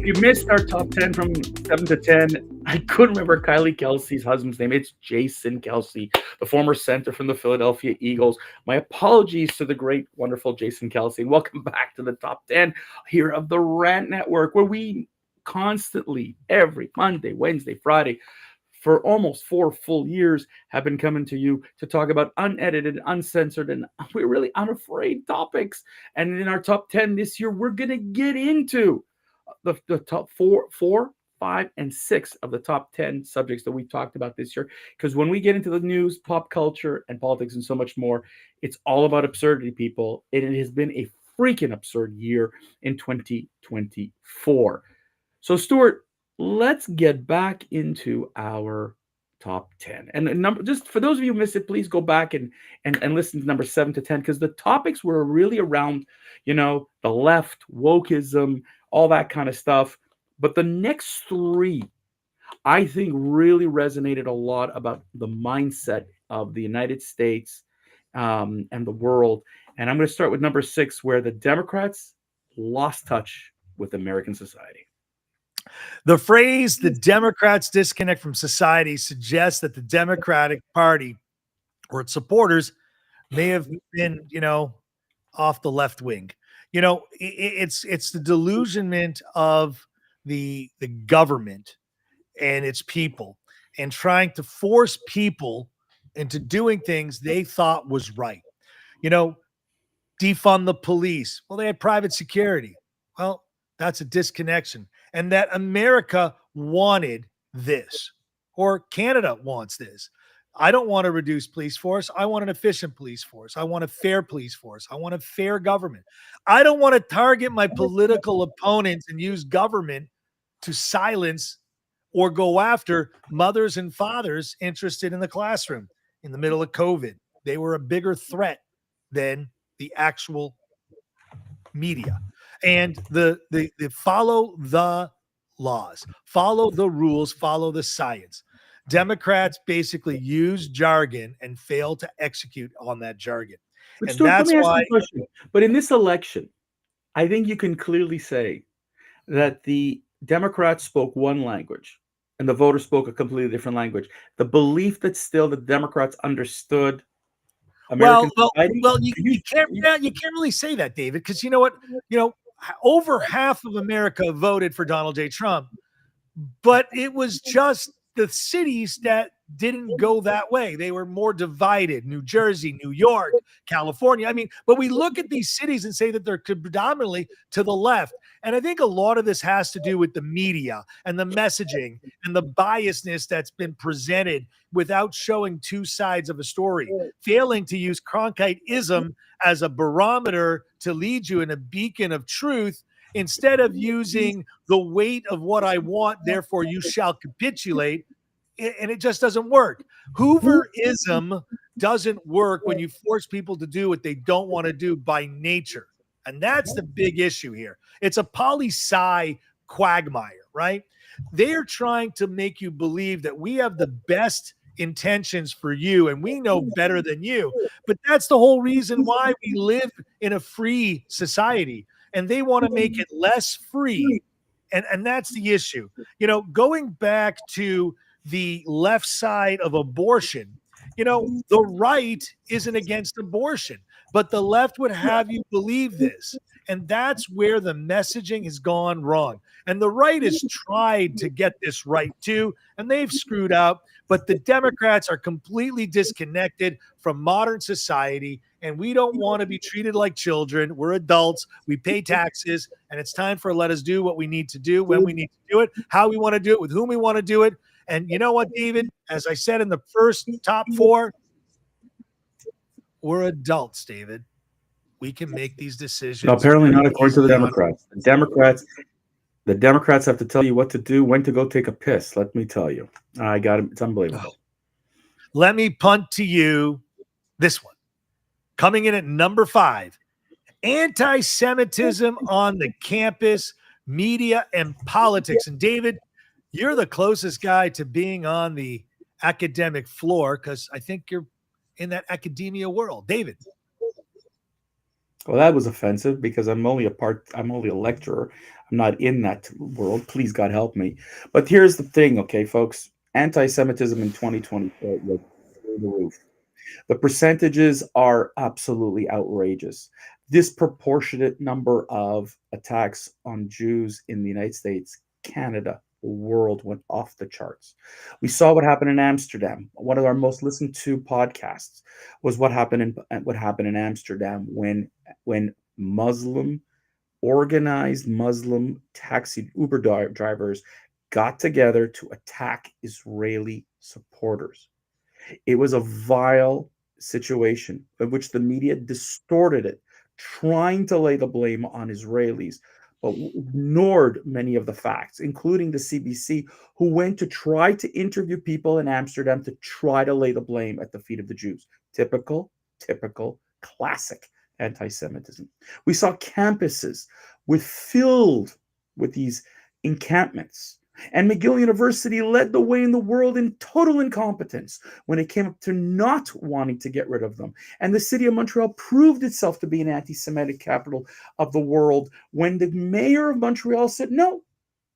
If you missed our top 10 from 7 to 10, I couldn't remember Kylie Kelsey's husband's name. It's Jason Kelsey, the former center from the Philadelphia Eagles. My apologies to the great, wonderful Jason Kelsey. And welcome back to the top 10 here of the Rant Network, where we constantly, every Monday, Wednesday, Friday, for almost 4 full years, have been coming to you to talk about unedited, uncensored, and we're really unafraid topics. And in our top 10 this year, we're going to get into the top four, five, and six of the top 10 subjects that we talked about this year. Because when we get into the news, pop culture, and politics, and so much more, it's all about absurdity, people. And it has been a freaking absurd year in 2024. So, Stuart, let's get back into our top 10. And number, just for those of you who missed it, please go back and listen to number 7 to 10, because the topics were really around, the left, wokeism, all that kind of stuff. But the next three, I think, really resonated a lot about the mindset of the United States and the world. And I'm going to start with number 6, where the Democrats lost touch with American society. The phrase "the Democrats disconnect from society" suggests that the Democratic Party or its supporters may have been, off the left wing. It's the delusionment of the government and its people, and trying to force people into doing things they thought was right. Defund the police. Well, they had private security. Well, that's a disconnection. And that America wanted this, or Canada wants this. I don't want to reduce police force. I want an efficient police force. I want a fair police force. I want a fair government. I don't want to target my political opponents and use government to silence or go after mothers and fathers interested in the classroom in the middle of COVID. They were a bigger threat than the actual media. And the follow the laws, follow the rules, follow the science. Democrats basically use jargon and fail to execute on that jargon. But And Stuart, let that's me ask you why. a question. But in this election, I think you can clearly say that the Democrats spoke one language and the voters spoke a completely different language. The belief that still the Democrats understood American society. You can't really say that, David, because you know what? Over half of America voted for Donald J. Trump, but it was just the cities that didn't go that way. They were more divided. New Jersey, New York, California. But we look at these cities and say that they're predominantly to the left. And I think a lot of this has to do with the media and the messaging and the biasness that's been presented without showing two sides of a story, failing to use Cronkiteism as a barometer to lead you in a beacon of truth, instead of using the weight of what I want, therefore you shall capitulate. And it just doesn't work. Hooverism doesn't work when you force people to do what they don't want to do by nature. And that's the big issue here. It's a poli-sci quagmire, right? They're trying to make you believe that we have the best intentions for you and we know better than you. But that's the whole reason why we live in a free society. And they want to make it less free. And that's the issue. Going back to the left side of abortion, the right isn't against abortion, but the left would have you believe this. And that's where the messaging has gone wrong. And the right has tried to get this right too, and they've screwed up. But the Democrats are completely disconnected from modern society, and we don't want to be treated like children. We're adults. We pay taxes, and it's time for let us do what we need to do, when we need to do it, how we want to do it, with whom we want to do it. And you know what, David? As I said in the first top 4, we're adults, David. We can make these decisions. No, apparently not according to the Democrats. The Democrats have to tell you what to do, when to go take a piss. Let me tell you. I got it. It's unbelievable. Let me punt to you this one. Coming in at number 5, anti-Semitism on the campus, media, and politics. And David, you're the closest guy to being on the academic floor, because I think you're in that academia world. David. Well, that was offensive because I'm only a lecturer. I'm not in that world. Please, God help me. But here's the thing, okay, folks. Anti-Semitism in 2024 was through the roof. The percentages are absolutely outrageous. Disproportionate number of attacks on Jews in the United States, Canada, the world went off the charts. We saw what happened in Amsterdam. One of our most listened to podcasts was what happened in Amsterdam when Muslim organized Muslim taxi drivers got together to attack Israeli supporters. It was a vile situation in which the media distorted it, trying to lay the blame on Israelis, but ignored many of the facts, including the CBC, who went to try to interview people in Amsterdam to try to lay the blame at the feet of the Jews. Typical, classic anti Semitism. We saw campuses filled with these encampments. And McGill University led the way in the world in total incompetence when it came up to not wanting to get rid of them. And the city of Montreal proved itself to be an anti Semitic capital of the world when the mayor of Montreal said, no,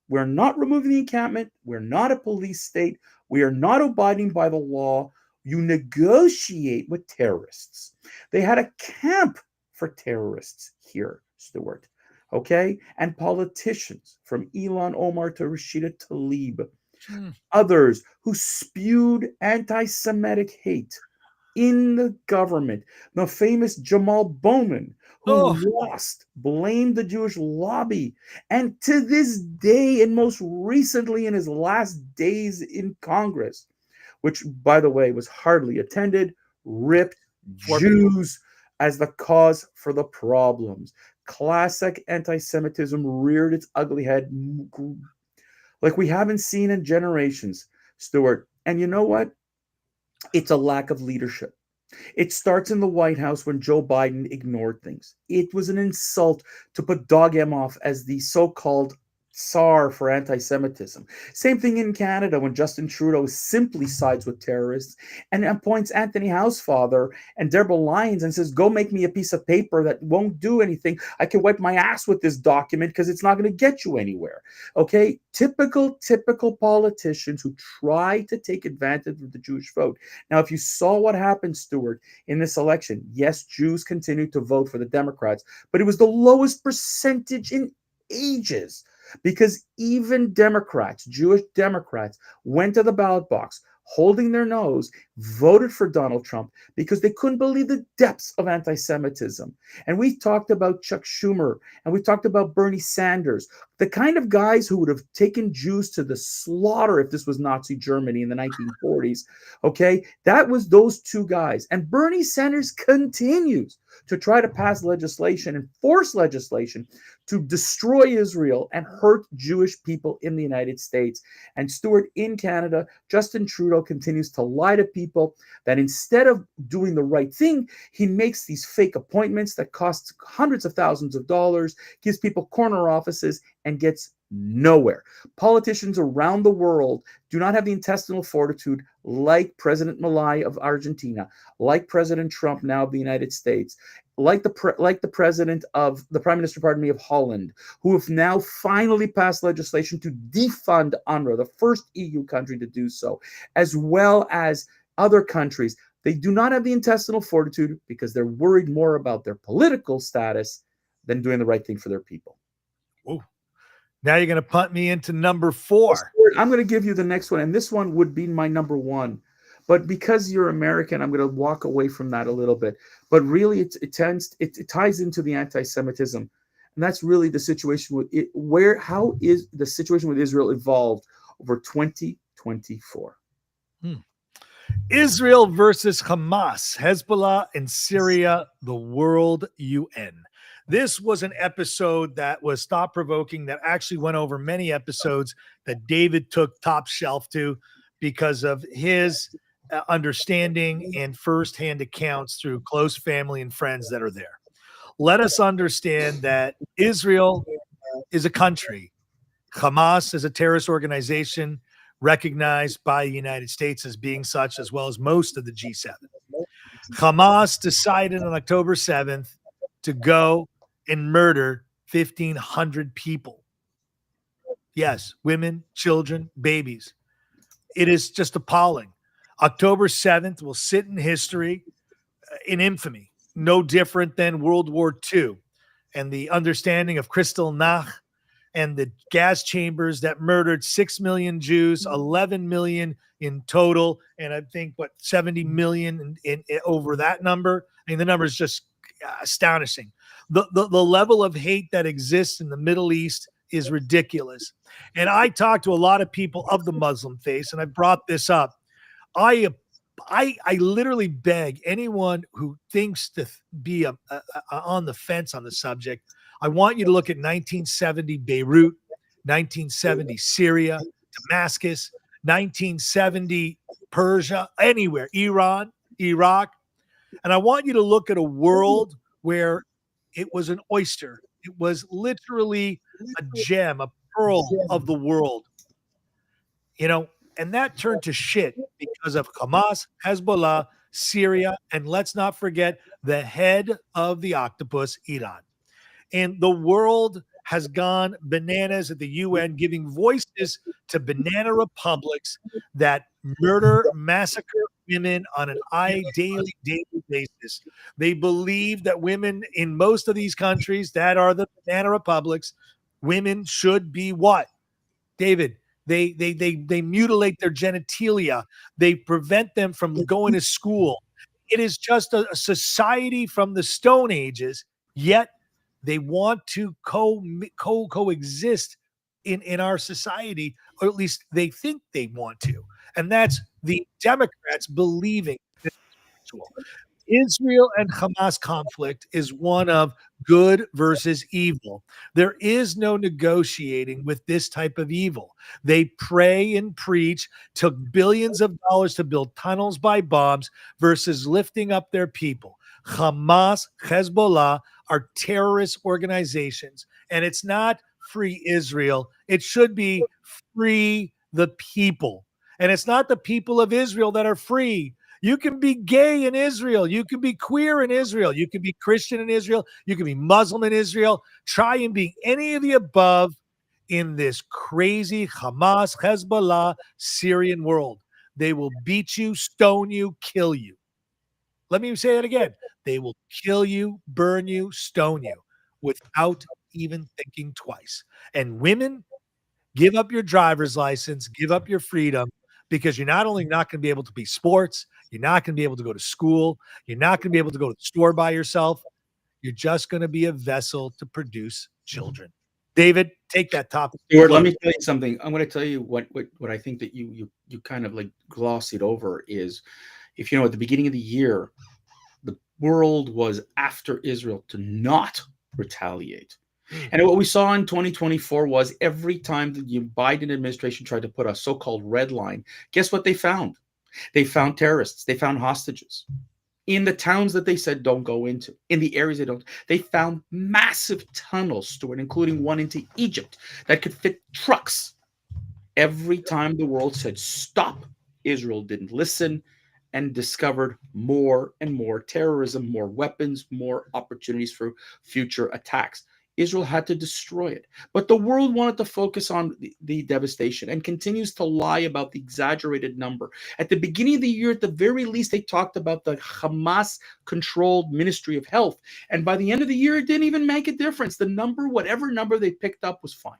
we're not removing the encampment. We're not a police state. We are not abiding by the law. You negotiate with terrorists. They had a camp for terrorists here, Stuart. Okay? And politicians from Ilhan Omar to Rashida Tlaib, others who spewed anti Semitic hate in the government. The famous Jamal Bowman, who blamed the Jewish lobby. And to this day, and most recently in his last days in Congress, which, by the way, was hardly attended, ripped Jews as the cause for the problems. Classic anti-Semitism reared its ugly head like we haven't seen in generations, Stuart. And you know what? It's a lack of leadership. It starts in the White House when Joe Biden ignored things. It was an insult to put Doug Emhoff as the so-called czar for anti-Semitism. Same thing in Canada when Justin Trudeau simply sides with terrorists and appoints Anthony Housefather and Deborah Lyons and says, go make me a piece of paper that won't do anything. I can wipe my ass with this document because it's not going to get you anywhere. Okay? Typical politicians who try to take advantage of the Jewish vote. Now, if you saw what happened, Stuart, in this election, yes, Jews continued to vote for the Democrats, but it was the lowest percentage in ages. Because even Democrats, Jewish Democrats, went to the ballot box holding their nose, voted for Donald Trump because they couldn't believe the depths of anti-Semitism. And we talked about Chuck Schumer and we talked about Bernie Sanders, the kind of guys who would have taken Jews to the slaughter if this was Nazi Germany in the 1940s. Okay, that was those two guys. And Bernie Sanders continues to try to pass legislation and force legislation to destroy Israel and hurt Jewish people in the United States. And Stuart, in Canada, Justin Trudeau continues to lie to people that instead of doing the right thing, he makes these fake appointments that cost hundreds of thousands of dollars, gives people corner offices, and gets nowhere. Politicians around the world do not have the intestinal fortitude like President Milei of Argentina, like President Trump now of the United States, like the prime minister, of Holland, who have now finally passed legislation to defund UNRWA, the first EU country to do so, as well as other countries. They do not have the intestinal fortitude because they're worried more about their political status than doing the right thing for their people. Whoa. Now you're going to punt me into number 4. I'm going to give you the next one, and this one would be my number 1. But because you're American, I'm going to walk away from that a little bit. But really, it ties into the anti-Semitism, and that's really the situation with it. How is the situation with Israel evolved over 2024? Israel versus Hamas, Hezbollah in Syria, the World UN. This was an episode that was thought-provoking, that actually went over many episodes that David took top shelf to because of his understanding and firsthand accounts through close family and friends that are there. Let us understand that Israel is a country. Hamas is a terrorist organization recognized by the United States as being such, as well as most of the G7. Hamas decided on October 7th to go and murder 1,500 people. Yes, women, children, babies. It is just appalling. October 7th will sit in history in infamy, no different than World War II and the understanding of Kristallnacht and the gas chambers that murdered 6 million Jews, 11 million in total, and I think, 70 million in over that number. I mean, the number is just astonishing. The level of hate that exists in the Middle East is ridiculous. And I talk to a lot of people of the Muslim faith, and I brought this up. I literally beg anyone who thinks to be on the fence on the subject. I want you to look at 1970 Beirut, 1970 Syria, Damascus, 1970 Persia, anywhere, Iran, Iraq. And I want you to look at a world where it was an oyster. It was literally a gem, a pearl of the world. And that turned to shit because of Hamas, Hezbollah, Syria, and let's not forget the head of the octopus, Iran. And the world has gone bananas at the UN, giving voices to banana republics that murder, massacre women on an daily basis. They believe that women in most of these countries that are the banana republics, women should be what? David, they mutilate their genitalia. They prevent them from going to school. It is just a society from the Stone Ages, yet they want to coexist in our society, or at least they think they want to. And that's the Democrats believing this is ritual. Israel and Hamas conflict is one of good versus evil. There is no negotiating with this type of evil. They pray and preach, took billions of dollars to build tunnels by bombs versus lifting up their people. Hamas, Hezbollah are terrorist organizations, and it's not free Israel. It should be free the people. And it's not the people of Israel that are free. You can be gay in Israel. You can be queer in Israel. You can be Christian in Israel. You can be Muslim in Israel. Try and be any of the above in this crazy Hamas, Hezbollah, Syrian world. They will beat you, stone you, kill you. Let me say it again. They will kill you, burn you, stone you without even thinking twice. And women, give up your driver's license, give up your freedom, because you're not only not going to be able to be sports, you're not going to be able to go to school, you're not going to be able to go to the store by yourself. You're just going to be a vessel to produce children. David, take that topic. Stuart, let me tell you something. I'm going to tell you what I think that you kind of like gloss it over is, if you know, at the beginning of the year, the world was after Israel to not retaliate. And what we saw in 2024 was every time the Biden administration tried to put a so-called red line, guess what they found? They found terrorists. They found hostages in the towns that they said don't go into, in the areas they don't. They found massive tunnels, Stuart, including one into Egypt that could fit trucks. Every time the world said stop, Israel didn't listen and discovered more and more terrorism, more weapons, more opportunities for future attacks. Israel had to destroy it. But the world wanted to focus on the devastation and continues to lie about the exaggerated number. At the beginning of the year, at the very least, they talked about the Hamas-controlled Ministry of Health. And by the end of the year, it didn't even make a difference. The number, whatever number they picked up, was fine.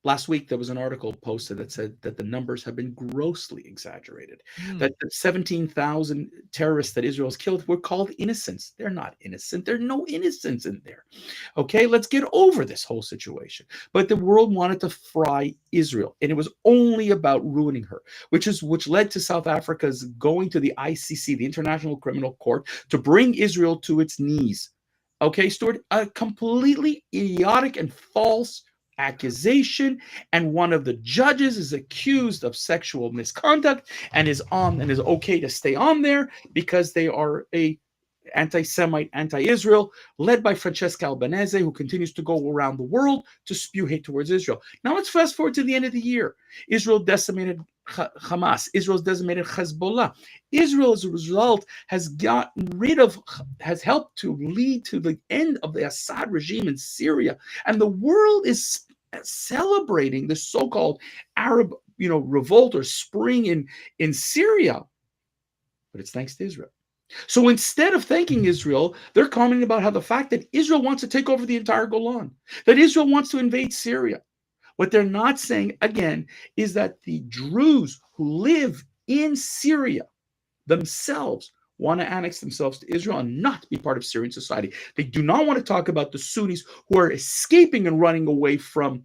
Last week, there was an article posted that said that the numbers have been grossly exaggerated, that the 17,000 terrorists that Israel has killed were called innocents. They're not innocent. There's no innocence in there. Okay, let's get over this whole situation. But the world wanted to fry Israel, and it was only about ruining her, which led to South Africa's going to the ICC, the International Criminal Court, to bring Israel to its knees. Okay, Stuart, a completely idiotic and false accusation, and one of the judges is accused of sexual misconduct and is okay to stay on there because they are a anti-Semite, anti-Israel, led by Francesca Albanese, who continues to go around the world to spew hate towards Israel. Now let's fast forward to the end of the year. Israel decimated Hamas. Israel's decimated Hezbollah. Israel, as a result, has helped to lead to the end of the Assad regime in Syria. And the world is celebrating the so-called Arab, revolt or spring in Syria. But it's thanks to Israel. So instead of thanking Israel, they're commenting about how the fact that Israel wants to take over the entire Golan, that Israel wants to invade Syria. What they're not saying, again, is that the Druze who live in Syria themselves want to annex themselves to Israel and not be part of Syrian society. They do not want to talk about the Sunnis who are escaping and running away from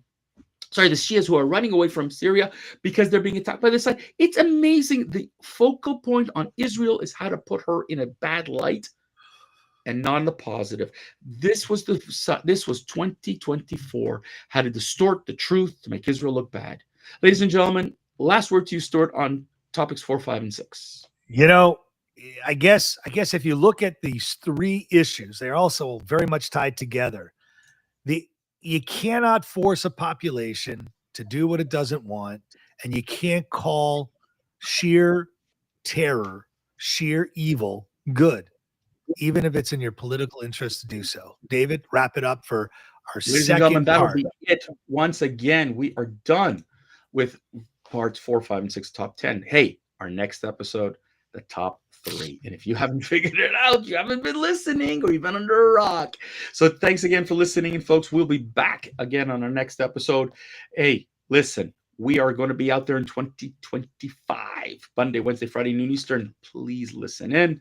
the Shias who are running away from Syria because they're being attacked by this side. It's amazing. The focal point on Israel is how to put her in a bad light and not in the positive. This was 2024, how to distort the truth to make Israel look bad. Ladies and gentlemen, last word to you, Stuart, on topics 4, 5, and 6. I guess if you look at these three issues, they're also very much tied together. You cannot force a population to do what it doesn't want, and you can't call sheer terror, sheer evil good, even if it's in your political interest to do so. David, wrap it up for our second part. That'll be it. Once again, we are done with parts 4, 5, and 6, top 10. Hey, our next episode, the top 3. And if you haven't figured it out, you haven't been listening, or you've been under a rock. So thanks again for listening. And folks, we'll be back again on our next episode. Hey, listen, we are going to be out there in 2025, Monday, Wednesday, Friday, noon Eastern. Please listen in.